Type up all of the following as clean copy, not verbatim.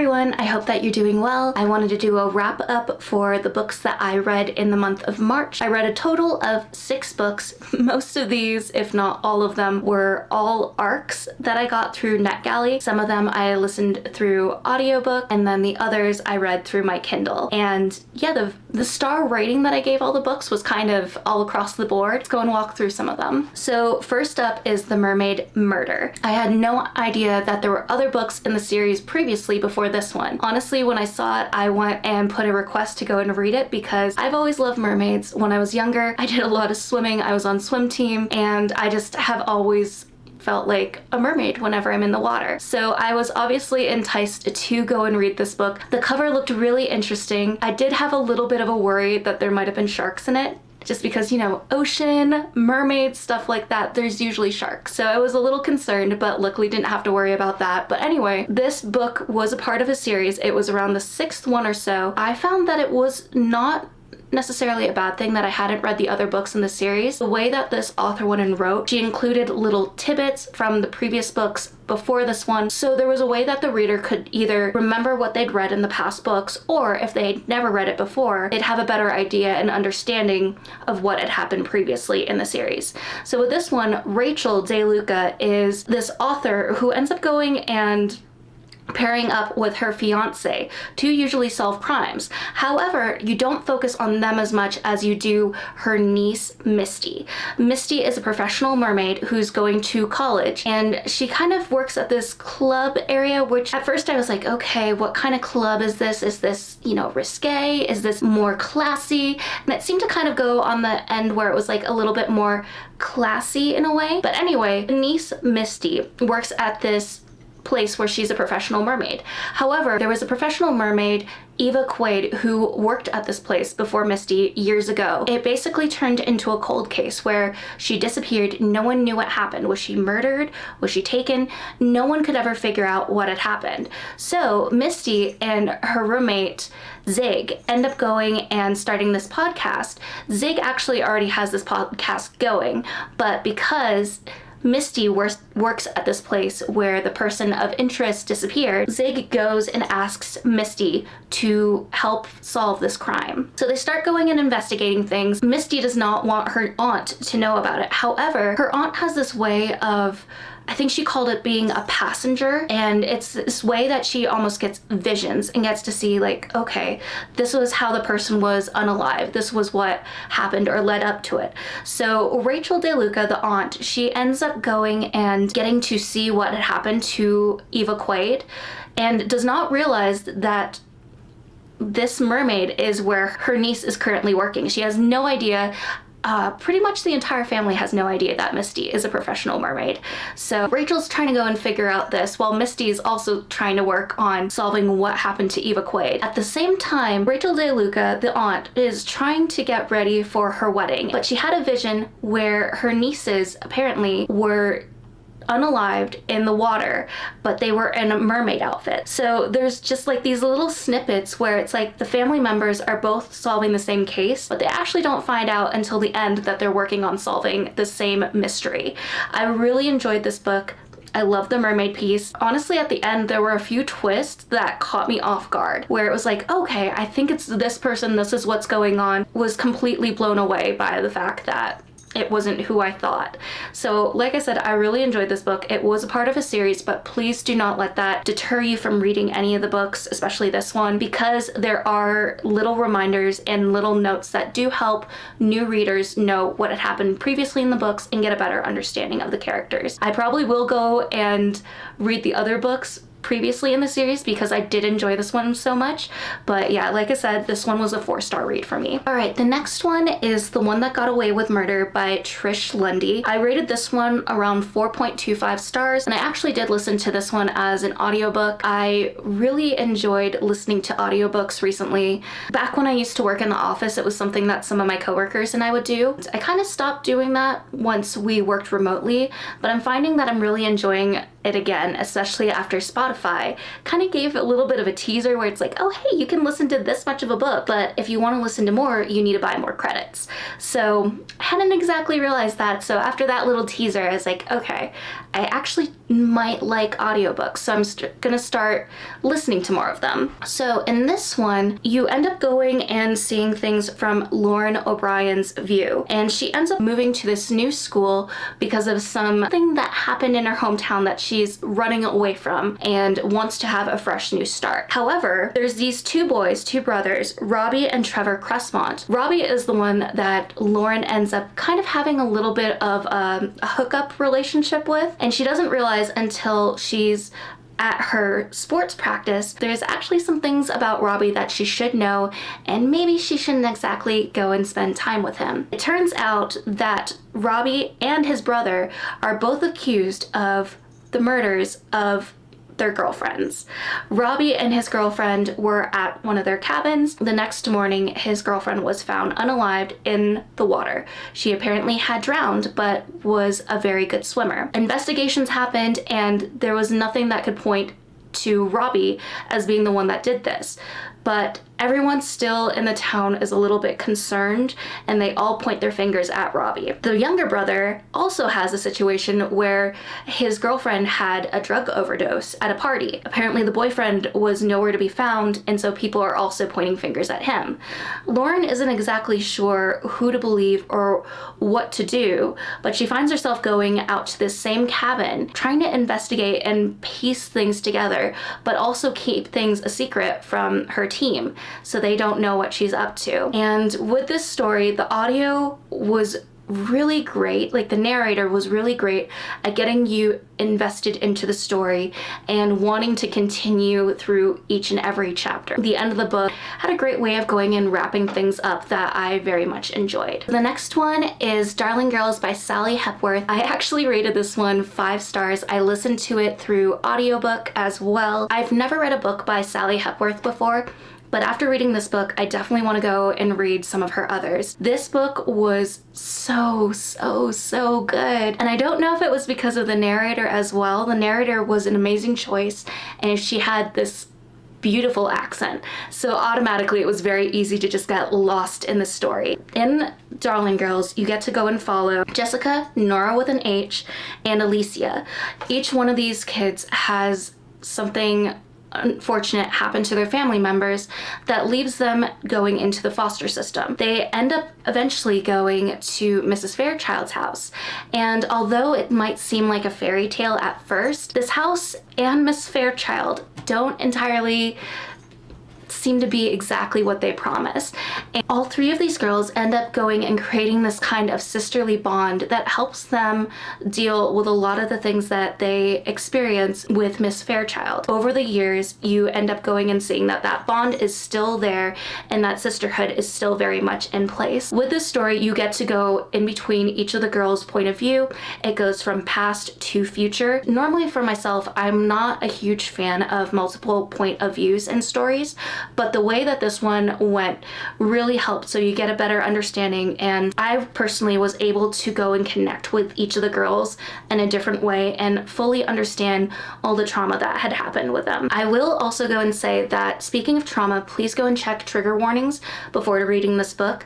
everyone, I hope that you're doing well. I wanted to do a wrap up for the books that I read in the month of March. I read a total of 6 books. Most of these, if not all of them, were all arcs that I got through NetGalley. Some of them I listened through audiobook, and then the others I read through my Kindle. And yeah, the star rating that I gave all the books was kind of all across the board. Let's go and walk through some of them. So first up is The Mermaid Murder. I had no idea that there were other books in the series previously before this one. Honestly, when I saw it, I went and put a request to go and read it because I've always loved mermaids. When I was younger, I did a lot of swimming. I was on swim team, and I just have always felt like a mermaid whenever I'm in the water. So I was obviously enticed to go and read this book. The cover looked really interesting. I did have a little bit of a worry that there might have been sharks in it, just because, you know, ocean, mermaids, stuff like that, there's usually sharks. So I was a little concerned, but luckily didn't have to worry about that. But anyway, this book was a part of a series. It was around the 6th one or so. I found that it was not necessarily a bad thing that I hadn't read the other books in the series. The way that this author went and wrote, she included little tidbits from the previous books before this one, so there was a way that the reader could either remember what they'd read in the past books, or if they'd never read it before, they'd have a better idea and understanding of what had happened previously in the series. So with this one, Rachel DeLuca is this author who ends up going and pairing up with her fiance to usually solve crimes. However, you don't focus on them as much as you do her niece, Misty. Misty is a professional mermaid who's going to college, and she kind of works at this club area, which at first I was like, okay, what kind of club is this? Is this, you know, risque? Is this more classy? And it seemed to kind of go on the end where it was like a little bit more classy in a way. But anyway, niece Misty works at this place where she's a professional mermaid. However, there was a professional mermaid, Eva Quaid, who worked at this place before Misty years ago. It basically turned into a cold case where she disappeared. No one knew what happened. Was she murdered? Was she taken? No one could ever figure out what had happened. So Misty and her roommate Zig end up going and starting this podcast. Zig actually already has this podcast going, but because Misty works at this place where the person of interest disappeared, Zig goes and asks Misty to help solve this crime. So they start going and investigating things. Misty does not want her aunt to know about it. However, her aunt has this way of, I think she called it being a passenger, and it's this way that she almost gets visions and gets to see like, okay, this was how the person was unalive. This was what happened or led up to it. So Rachel DeLuca, the aunt, she ends up going and getting to see what had happened to Eva Quaid, and does not realize that this mermaid is where her niece is currently working. She has no idea. Pretty much the entire family has no idea that Misty is a professional mermaid. So Rachel's trying to go and figure out this while Misty's also trying to work on solving what happened to Eva Quaid. At the same time, Rachel DeLuca, the aunt, is trying to get ready for her wedding, but she had a vision where her nieces apparently were unalived in the water, but they were in a mermaid outfit. So there's just like these little snippets where it's like the family members are both solving the same case, but they actually don't find out until the end that they're working on solving the same mystery. I really enjoyed this book. I love the mermaid piece. Honestly, at the end, there were a few twists that caught me off guard, where it was like, okay, I think it's this person, this is what's going on. Was completely blown away by the fact that it wasn't who I thought. So like I said, I really enjoyed this book. It was a part of a series, but please do not let that deter you from reading any of the books, especially this one, because there are little reminders and little notes that do help new readers know what had happened previously in the books and get a better understanding of the characters. I probably will go and read the other books previously in the series because I did enjoy this one so much. But yeah, like I said, this one was a 4-star read for me. All right, the next one is The One That Got Away with Murder by Trish Lundy. I rated this one around 4.25 stars, and I actually did listen to this one as an audiobook. I really enjoyed listening to audiobooks recently. Back when I used to work in the office, it was something that some of my coworkers and I would do. I kind of stopped doing that once we worked remotely, but I'm finding that I'm really enjoying it again, especially after Spotify kind of gave a little bit of a teaser where it's like, oh hey, you can listen to this much of a book, but if you want to listen to more, you need to buy more credits. So I hadn't exactly realized that, so after that little teaser, I was like, okay, I actually might like audiobooks, so I'm gonna start listening to more of them. So in this one, you end up going and seeing things from Lauren O'Brien's view, and she ends up moving to this new school because of something that happened in her hometown that she's running away from and wants to have a fresh new start. However, there's these two brothers, Robbie and Trevor Cressmont. Robbie is the one that Lauren ends up kind of having a little bit of a hookup relationship with, and she doesn't realize until she's at her sports practice there's actually some things about Robbie that she should know, and maybe she shouldn't exactly go and spend time with him. It turns out that Robbie and his brother are both accused of the murders of their girlfriends. Robbie and his girlfriend were at one of their cabins. The next morning, his girlfriend was found unalived in the water. She apparently had drowned, but was a very good swimmer. Investigations happened, and there was nothing that could point to Robbie as being the one that did this. But everyone still in the town is a little bit concerned, and they all point their fingers at Robbie. The younger brother also has a situation where his girlfriend had a drug overdose at a party. Apparently the boyfriend was nowhere to be found, and so people are also pointing fingers at him. Lauren isn't exactly sure who to believe or what to do, but she finds herself going out to this same cabin, trying to investigate and piece things together, but also keep things a secret from her team, so they don't know what she's up to. And with this story, the audio was really great. Like, the narrator was really great at getting you invested into the story and wanting to continue through each and every chapter. The end of the book had a great way of going and wrapping things up that I very much enjoyed. The next one is Darling Girls by Sally Hepworth. I actually rated this one 5 stars. I listened to it through audiobook as well. I've never read a book by Sally Hepworth before, but after reading this book, I definitely want to go and read some of her others. This book was so good. And I don't know if it was because of the narrator as well. The narrator was an amazing choice, and she had this beautiful accent. So automatically it was very easy to just get lost in the story. In Darling Girls, you get to go and follow Jessica, Nora with an H, and Alicia. Each one of these kids has something unfortunate happen to their family members that leaves them going into the foster system. They end up eventually going to Mrs. Fairchild's house, and although it might seem like a fairy tale at first, this house and Miss Fairchild don't entirely seem to be exactly what they promise. And all 3 of these girls end up going and creating this kind of sisterly bond that helps them deal with a lot of the things that they experience with Miss Fairchild. Over the years, you end up going and seeing that that bond is still there and that sisterhood is still very much in place. With this story, you get to go in between each of the girls' point of view. It goes from past to future. Normally for myself, I'm not a huge fan of multiple point of views in stories, but the way that this one went really helped, so you get a better understanding, and I personally was able to go and connect with each of the girls in a different way and fully understand all the trauma that had happened with them. I will also go and say that, speaking of trauma, please go and check trigger warnings before reading this book,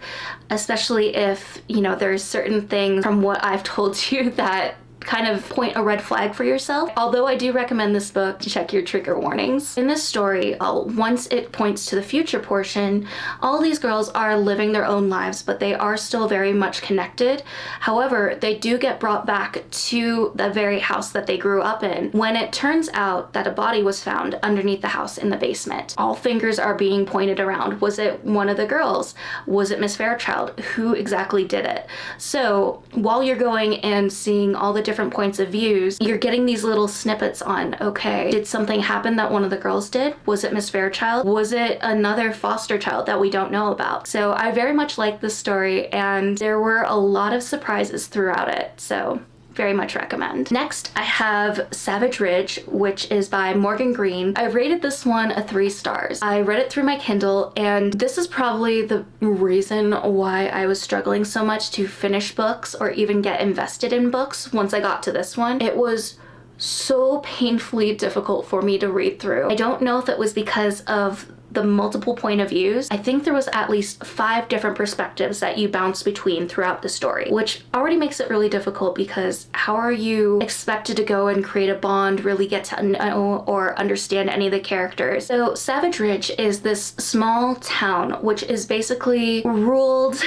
especially if, you know, there's certain things from what I've told you that kind of point a red flag for yourself. Although I do recommend this book to check your trigger warnings. In this story, once it points to the future portion, all these girls are living their own lives, but they are still very much connected. However, they do get brought back to the very house that they grew up in when it turns out that a body was found underneath the house in the basement. All fingers are being pointed around. Was it one of the girls? Was it Miss Fairchild? Who exactly did it? So while you're going and seeing all the different points of views, you're getting these little snippets on, okay, did something happen that one of the girls did? Was it Miss Fairchild? Was it another foster child that we don't know about? So I very much like this story, and there were a lot of surprises throughout it, so very much recommend. Next, I have Savage Ridge, which is by Morgan Green. I rated this one a 3 stars. I read it through my Kindle, and this is probably the reason why I was struggling so much to finish books or even get invested in books once I got to this one. It was so painfully difficult for me to read through. I don't know if it was because of the multiple point of views, I think there was at least 5 different perspectives that you bounce between throughout the story, which already makes it really difficult because how are you expected to go and create a bond, really get to know or understand any of the characters? So Savage Ridge is this small town which is basically ruled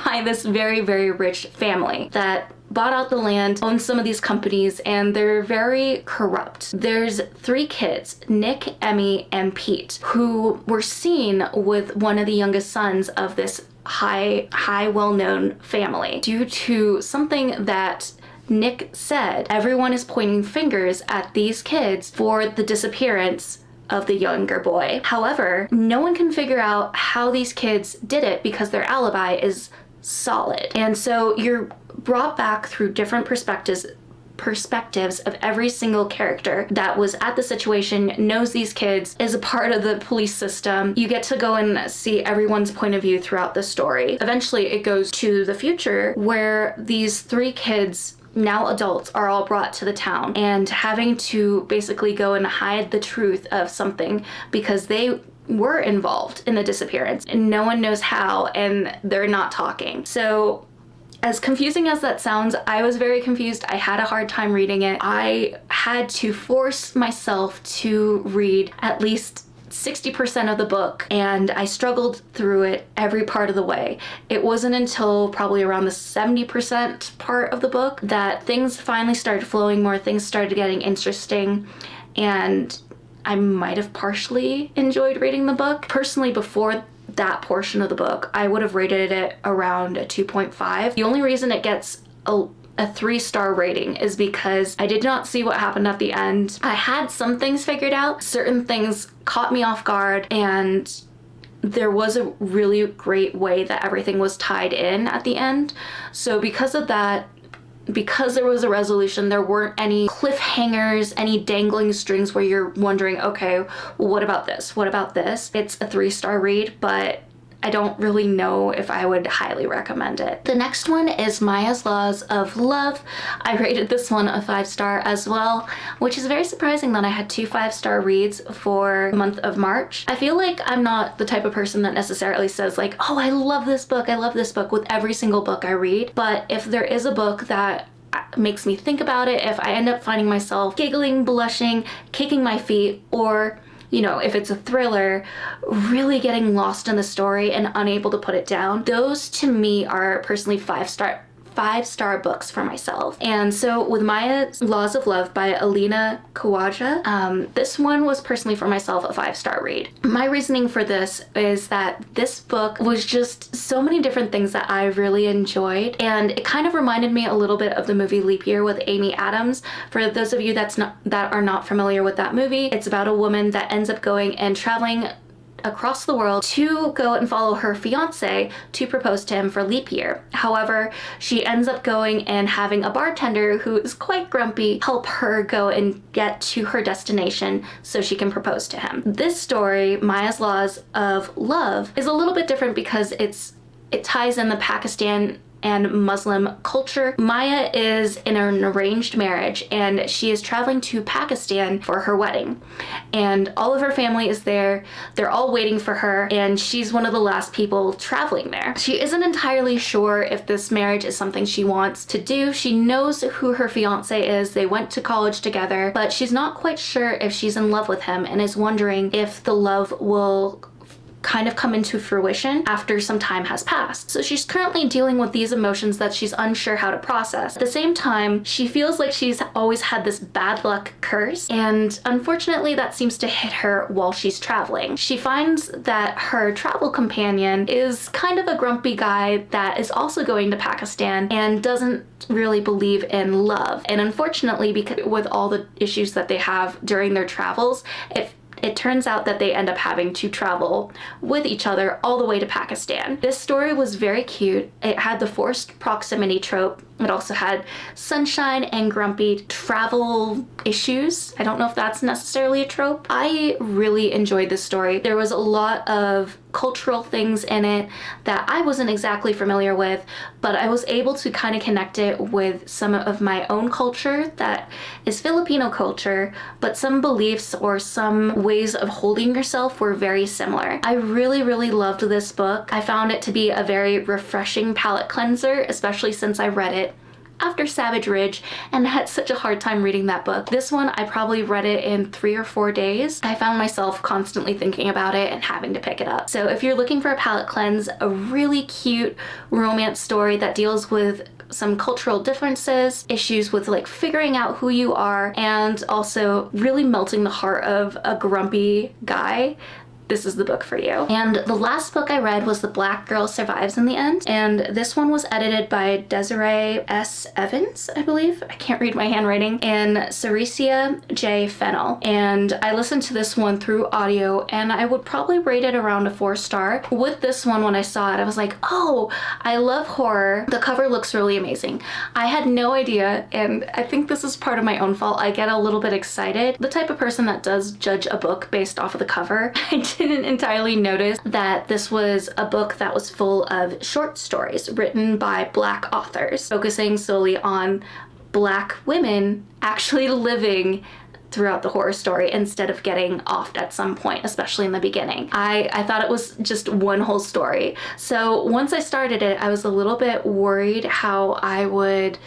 by this very, very rich family that bought out the land, owns some of these companies, and they're very corrupt. There's 3 kids, Nick, Emmy, and Pete, who were seen with one of the youngest sons of this high well-known family. Due to something that Nick said, everyone is pointing fingers at these kids for the disappearance of the younger boy. However, no one can figure out how these kids did it because their alibi is solid. And so you're brought back through different perspectives of every single character that was at the situation, knows these kids, is a part of the police system. You get to go and see everyone's point of view throughout the story. Eventually it goes to the future where these 3 kids, now adults, are all brought to the town and having to basically go and hide the truth of something because they were involved in the disappearance and no one knows how, and they're not talking. So as confusing as that sounds, I was very confused. I had a hard time reading it. I had to force myself to read at least 60% of the book, and I struggled through it every part of the way. It wasn't until probably around the 70% part of the book that things finally started flowing more, things started getting interesting, and I might have partially enjoyed reading the book. Personally, before that portion of the book, I would have rated it around a 2.5. The only reason it gets a 3-star rating is because I did not see what happened at the end. I had some things figured out, certain things caught me off guard, and there was a really great way that everything was tied in at the end. So because of that, because there was a resolution, there weren't any cliffhangers, any dangling strings where you're wondering, okay, well, what about this? What about this? It's a 3-star read, but I don't really know if I would highly recommend it. The next one is Maya's Laws of Love. I rated this one a 5-star as well, which is very surprising that I had 2 5-star reads for the month of March. I feel like I'm not the type of person that necessarily says like, oh, I love this book with every single book I read. But if there is a book that makes me think about it, if I end up finding myself giggling, blushing, kicking my feet, or if it's a thriller, really getting lost in the story and unable to put it down, those to me are personally 5-star books for myself. And so with Maya's Laws of Love by Alina Kawaja, this one was personally for myself a 5-star read. My reasoning for this is that this book was just so many different things that I really enjoyed, and it kind of reminded me a little bit of the movie Leap Year with Amy Adams. For those of you that are not familiar with that movie, it's about a woman that ends up going and traveling across the world to go and follow her fiance to propose to him for leap year. However, she ends up going and having a bartender who is quite grumpy help her go and get to her destination so she can propose to him. This story, Maya's Laws of Love, is a little bit different because it ties in the Pakistan and Muslim culture. Maya is in an arranged marriage and she is traveling to Pakistan for her wedding, and all of her family is there. They're all waiting for her, and she's one of the last people traveling there. She isn't entirely sure if this marriage is something she wants to do. She knows who her fiance is. They went to college together, but she's not quite sure if she's in love with him and is wondering if the love will kind of come into fruition after some time has passed. So she's currently dealing with these emotions that she's unsure how to process. At the same time, she feels like she's always had this bad luck curse, and unfortunately that seems to hit her while she's traveling. She finds that her travel companion is kind of a grumpy guy that is also going to Pakistan and doesn't really believe in love. And unfortunately, because with all the issues that they have during their travels, it turns out that they end up having to travel with each other all the way to Pakistan. This story was very cute. It had the forced proximity trope It also had sunshine and grumpy travel issues. I don't know if that's necessarily a trope. I really enjoyed this story. There was a lot of cultural things in it that I wasn't exactly familiar with, but I was able to kind of connect it with some of my own culture that is Filipino culture, but some beliefs or some ways of holding yourself were very similar. I really, really loved this book. I found it to be a very refreshing palate cleanser, especially since I read it after Savage Ridge and had such a hard time reading that book. This one, I probably read it in 3 or 4 days. I found myself constantly thinking about it and having to pick it up. So if you're looking for a palate cleanse, a really cute romance story that deals with some cultural differences, issues with like figuring out who you are, and also really melting the heart of a grumpy guy, this is the book for you. And the last book I read was The Black Girl Survives in the End, and this one was edited by Desiree S. Evans, I believe. I can't read my handwriting, and Cericia J. Fennell. And I listened to this one through audio, and I would probably rate it around a 4-star. With this one, when I saw it, I was like, oh, I love horror. The cover looks really amazing. I had no idea, and I think this is part of my own fault. I get a little bit excited. The type of person that does judge a book based off of the cover. I didn't entirely notice that this was a book that was full of short stories written by Black authors, focusing solely on Black women actually living throughout the horror story instead of getting offed at some point, especially in the beginning. I thought it was just one whole story. So once I started it, I was a little bit worried how I would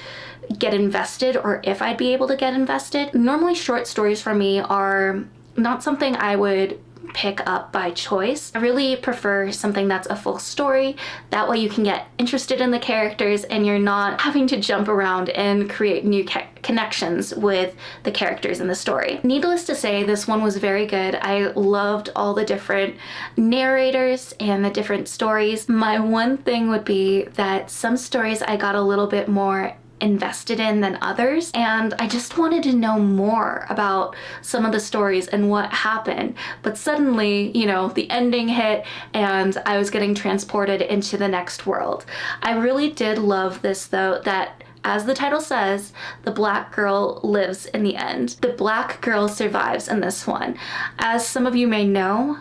get invested or if I'd be able to get invested. Normally short stories for me are not something I would pick up by choice. I really prefer something that's a full story. That way you can get interested in the characters and you're not having to jump around and create new connections with the characters in the story. Needless to say, this one was very good. I loved all the different narrators and the different stories. My one thing would be that some stories I got a little bit more invested in than others, and I just wanted to know more about some of the stories and what happened. But suddenly, you know, the ending hit and I was getting transported into the next world. I really did love this though, that as the title says, the black girl lives in the end. The black girl survives in this one. As some of you may know,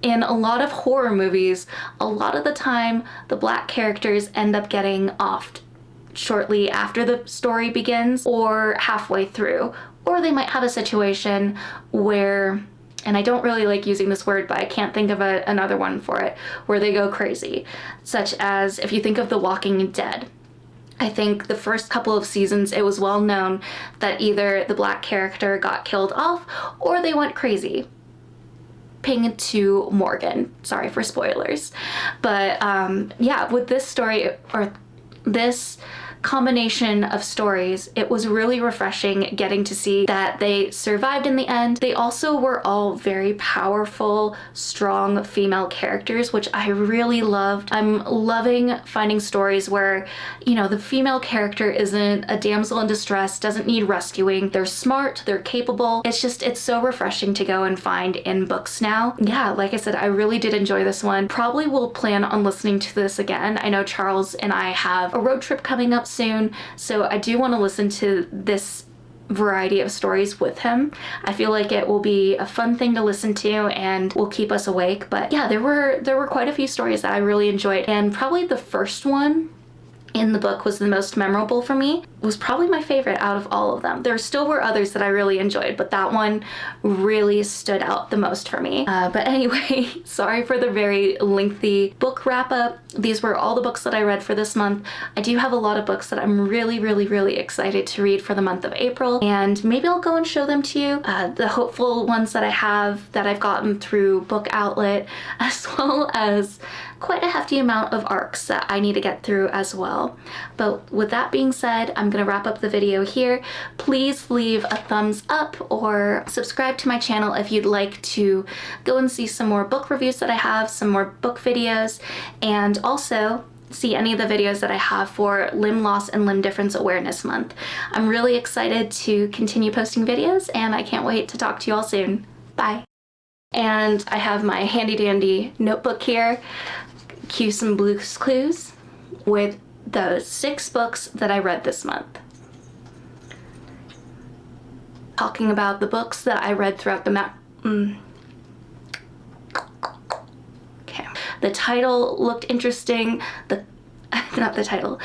in a lot of horror movies, a lot of the time the black characters end up getting offed shortly after the story begins or halfway through, or they might have a situation where, and I don't really like using this word, but I can't think of another one for it, where they go crazy, such as if you think of The Walking Dead. I think the first couple of seasons it was well known that either the black character got killed off or they went crazy. Ping to Morgan, sorry for spoilers. But yeah, with this story, or this combination of stories, it was really refreshing getting to see that they survived in the end. They also were all very powerful, strong female characters, which I really loved. I'm loving finding stories where, you know, the female character isn't a damsel in distress, doesn't need rescuing. They're smart, they're capable. It's so refreshing to go and find in books now. Yeah, like I said, I really did enjoy this one. Probably will plan on listening to this again. I know Charles and I have a road trip coming up soon, so I do want to listen to this variety of stories with him. I feel like it will be a fun thing to listen to and will keep us awake. But yeah, there were quite a few stories that I really enjoyed, and probably the first one in the book was the most memorable for me. It was probably my favorite out of all of them. There still were others that I really enjoyed, but that one really stood out the most for me. But anyway, sorry for the very lengthy book wrap up. These were all the books that I read for this month. I do have a lot of books that I'm really excited to read for the month of April, and maybe I'll go and show them to you. The hopeful ones that I have that I've gotten through Book Outlet, as well as quite a hefty amount of arcs that I need to get through as well. But with that being said, I'm gonna wrap up the video here. Please leave a thumbs up or subscribe to my channel if you'd like to go and see some more book reviews that I have, some more book videos, and also see any of the videos that I have for Limb Loss and Limb Difference Awareness Month. I'm really excited to continue posting videos, and I can't wait to talk to you all soon. Bye. And I have my handy dandy notebook here. Cue some Blue's Clues with the 6 books that I read this month. Talking about the books that I read throughout the Okay. The title looked interesting. Not the title.